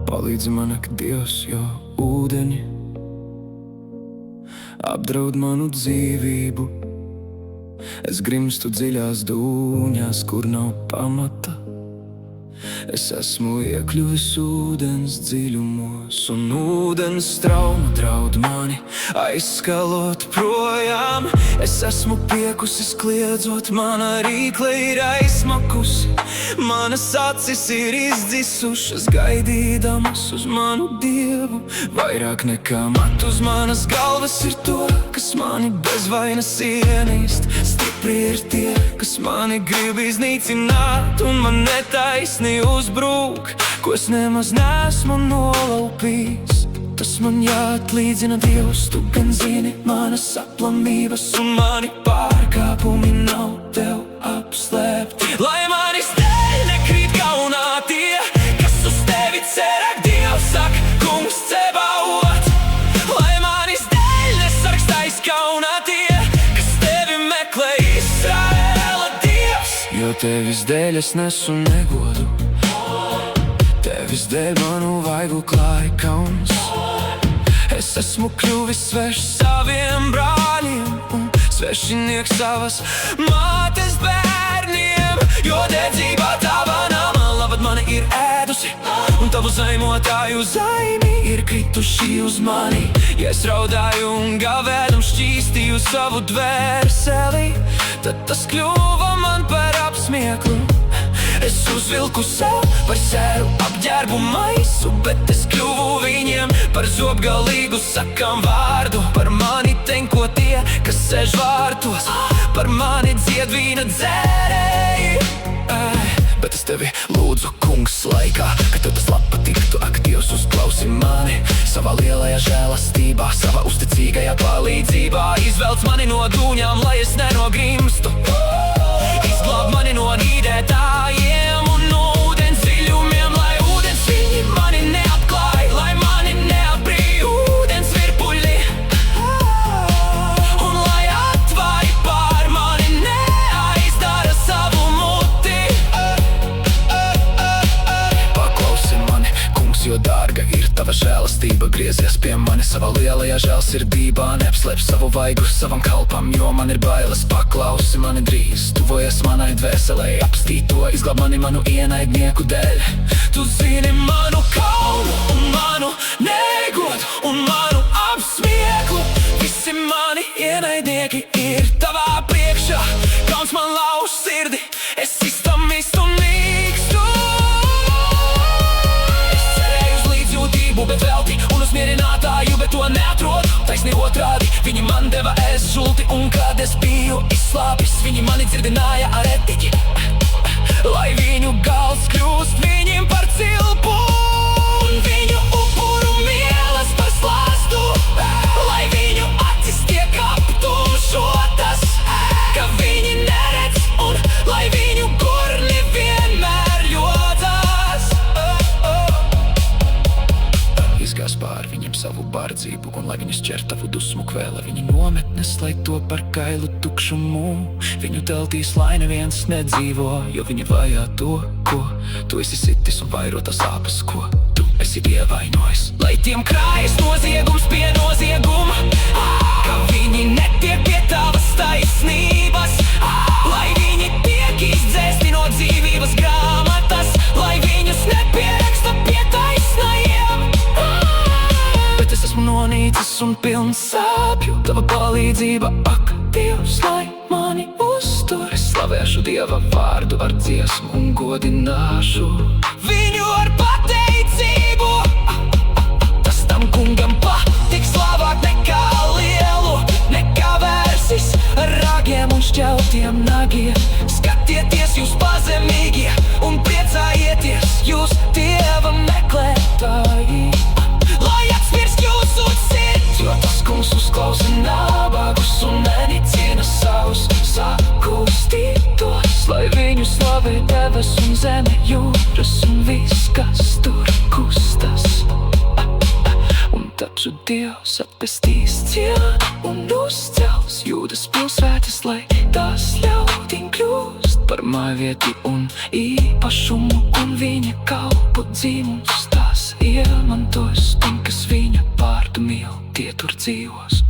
Palīdzi man, ak, Dievs, jo ūdeņi apdraud manu dzīvību. Es grimstu dziļās dūņās, kur nav pamata. Es esmu iekļuvis ūdens dziļumos, un ūdens trauma draud mani aizskalot projām. Es esmu piekusis kliedzot, mana rīkle ir aizsmakusi. Manas acis ir izdzisušas, gaidīdamas uz manu Dievu. Vairāk nekā mat uz manas galvas ir to, kas mani bez vainas ienīst. Stipri ir tie, kas mani grib iznīcināt, un man netaisni uzbrūk, ko es nemaz neesmu nolaupījis. Tas man jāatlīdzina, Dievs, tu gan zini manas aplamības, un mani pārkāpumi nav tev apslēpti. Lai manis dēļ nekrīt kaunā tie, kas uz tevi cer, ak, Dievs, ak, Kungs Cebaot. Lai manis dēļ nesargst aiz kaunā tie, kas tevi meklē, Izraēla Dievs. Jo tevis dēļ es nesu negodu, tevis dēļ manu vaigu klāj kauns. Es esmu kļuvis svešs saviem brāļiem un svešinieks savas mātes bērniem. Jo dedzībā tava nama labad mani ir ēdusi, un tavu zaimotāju zaimi ir krituši uz mani. Ja es raudāju un gavēdam šķīstīju savu dvērseli, tad tas kļuva man par apsmieklu. Es uzvilku sev par sēru apģērbu maisu, bet es kļuvu viņiem par zobgalīgu sakām vārdu. Par mani tenko tie, kas sēž vārtos, par mani dzied vīna dzērēji. Bet es tevi lūdzu, Kungs, laikā, ka tev tas labi patiktu, ak, Dievs, uzklausi mani. Savā lielajā žēlastībā, savā uzticīgajā palīdzībā izvelc mani no dūņām, lai es nenogrimstu. Izglāb mani no nīdētājiem un no ūdens dziļumiem, lai ūdens viņi mani neapklāj, lai mani neaprī ūdens virpuļi, un lai atvari pār mani neaizdara savu muti. Paklausi mani, Kungs, jo dārga ir tava žēlastība. Griezies pie mani savā lielajā žēlsirdībā, neapslēp savu vaigu savam kalpam, jo man ir bailes. Paklausi mani drīz, tuvojies manai dvēselei apstīto, izglāb mani manu ienaidnieku dēļ. Tu zini manu kaunu un manu negodu un manu apsmieklu. Visi mani ienaidnieki ir tavā priekšā, kauns man lauž sirdi, es istam istu nīkstu. Es cerēju uz līdzjūtību, bet velti, un uz mierinātāju, bet to neatrodu. Taisni otrādi, viņi man deva ēst žulti, un kad es biju izslāpis, viņi mani dzirdināja ar etiķi, lai viņu gals kļūst viņiem par cilpu, un viņu upuru mielas par slāstu, lai viņu acis tiek aptumšotas, ka viņi neredz, un lai viņu gurni vienmēr ļodas. Izgāz pār viņiem savu bardzību, un lai viņus ķer tavu dusmu kvēla viņa nometnes, lai to par kailu tukšumu. Viņu teltīs, lai neviens nedzīvo, jo viņi vajā to, ko tu esi sitis, un vairo tas sāpes, ko tu esi ievainojis. Lai tiem krājas noziegums pie nozieguma, ka viņi netiek pie tavas taisnības, lai viņi tiek izdzēsti no dzīvības grāmatas, lai viņus nepieraksta pie taisnajiem. Bet es esmu nonīcis un pilns sāpju, tava palīdzība, ak, Dievs, lai mani uztur. Es slavēšu Dieva vārdu ar dziesmu un godināšu viņu ar pateicību. Tas tam Kungam patiks labāk nekā lielu, nekā vērsis ar ragiem un šķeltiem nagiem. Skatieties jūs pazemīgie un priecājieties jūs Dieva meklētāji. Lai atspirst jūsu sirds, jo tas Kungs uzklausa nabagus un nenicina savus sakustītos. Lai viņu slavē debes un zeme, jūras un viss, kas tur kustas. taču Dievs atpestīs cienu un uzcels Jūdas pilsētas, lai tās ļaudīm kļūst par mājvieti un īpašumu, un viņa kalpu dzīvums tās iemantos, un kas viņa vārdu mīl, tie tur dzīvos.